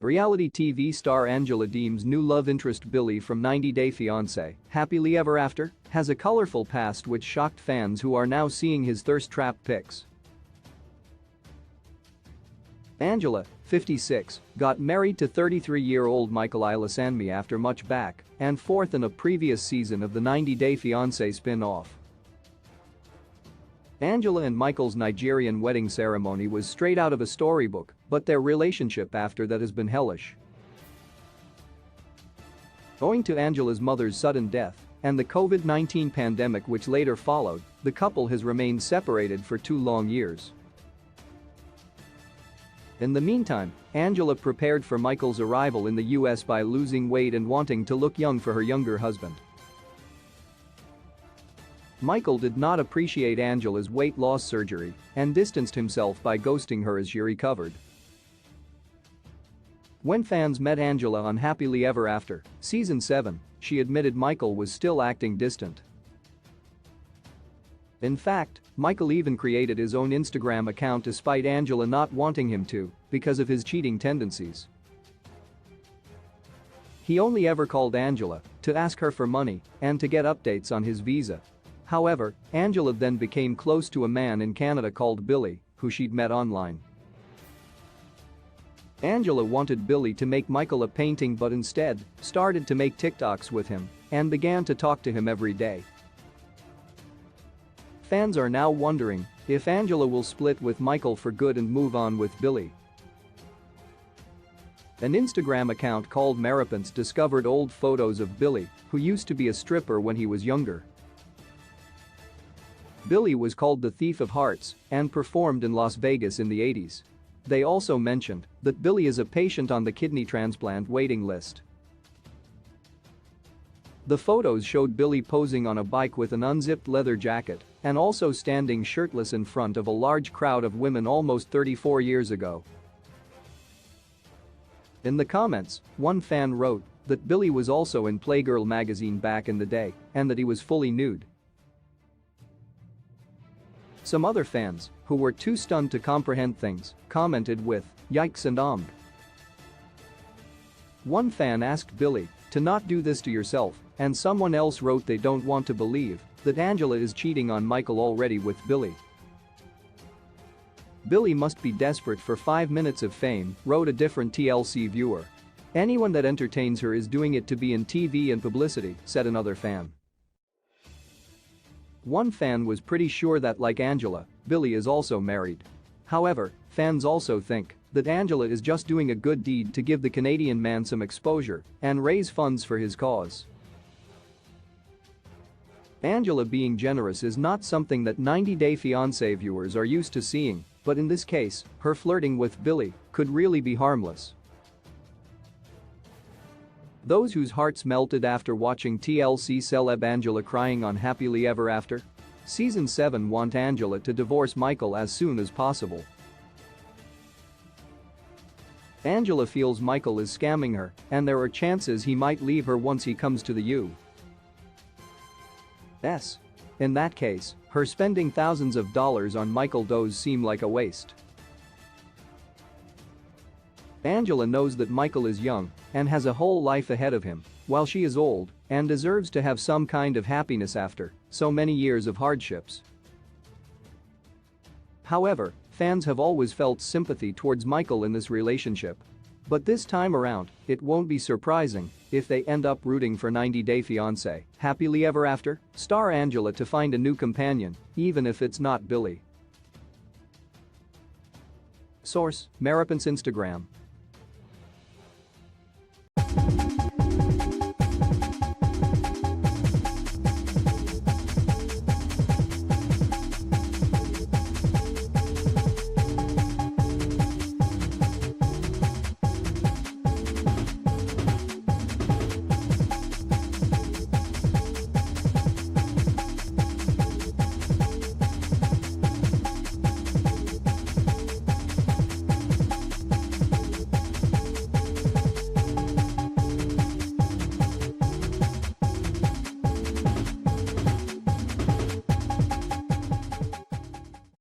Reality TV star Angela Deem's new love interest Billy from 90 Day Fiancé, Happily Ever After, has a colorful past which shocked fans who are now seeing his thirst trap pics. Angela, 56, got married to 33-year-old Michael Ilesanmi after much back and forth in a previous season of the 90 Day Fiancé spin-off. Angela and Michael's Nigerian wedding ceremony was straight out of a storybook, but their relationship after that has been hellish. Owing to Angela's mother's sudden death and the COVID-19 pandemic which later followed, the couple has remained separated for 2 long years. In the meantime, Angela prepared for Michael's arrival in the US by losing weight and wanting to look young for her younger husband. Michael did not appreciate Angela's weight loss surgery and distanced himself by ghosting her as she recovered. When fans met Angela on Happily Ever After, Season 7, she admitted Michael was still acting distant. In fact, Michael even created his own Instagram account despite Angela not wanting him to because of his cheating tendencies. He only ever called Angela to ask her for money and to get updates on his visa. However, Angela then became close to a man in Canada called Billy, who she'd met online. Angela wanted Billy to make Michael a painting but instead started to make TikToks with him and began to talk to him every day. Fans are now wondering if Angela will split with Michael for good and move on with Billy. An Instagram account called Maripants discovered old photos of Billy, who used to be a stripper when he was younger. Billy was called the Thief of Hearts and performed in Las Vegas in the 80s. They also mentioned that Billy is a patient on the kidney transplant waiting list. The photos showed Billy posing on a bike with an unzipped leather jacket and also standing shirtless in front of a large crowd of women almost 34 years ago. In the comments, one fan wrote that Billy was also in Playgirl magazine back in the day and that he was fully nude. Some other fans, who were too stunned to comprehend things, commented with, "Yikes and One fan asked Billy to not do this to yourself, and someone else wrote they don't want to believe that Angela is cheating on Michael already with Billy. Billy must be desperate for 5 minutes of fame, wrote a different TLC viewer. Anyone that entertains her is doing it to be in TV and publicity, said another fan. One fan was pretty sure that, like Angela, Billy is also married. However, fans also think that Angela is just doing a good deed to give the Canadian man some exposure and raise funds for his cause. Angela being generous is not something that 90 Day Fiancé viewers are used to seeing, but in this case, her flirting with Billy could really be harmless. Those whose hearts melted after watching TLC celeb Angela crying on Happily Ever After? Season 7 want Angela to divorce Michael as soon as possible. Angela feels Michael is scamming her, and there are chances he might leave her once he comes to the US. In that case, her spending thousands of dollars on Michael does seem like a waste. Angela knows that Michael is young and has a whole life ahead of him, while she is old and deserves to have some kind of happiness after so many years of hardships. However, fans have always felt sympathy towards Michael in this relationship. But this time around, it won't be surprising if they end up rooting for 90 Day Fiancé, Happily Ever After, star Angela to find a new companion, even if it's not Billy. Source: Maripants Instagram.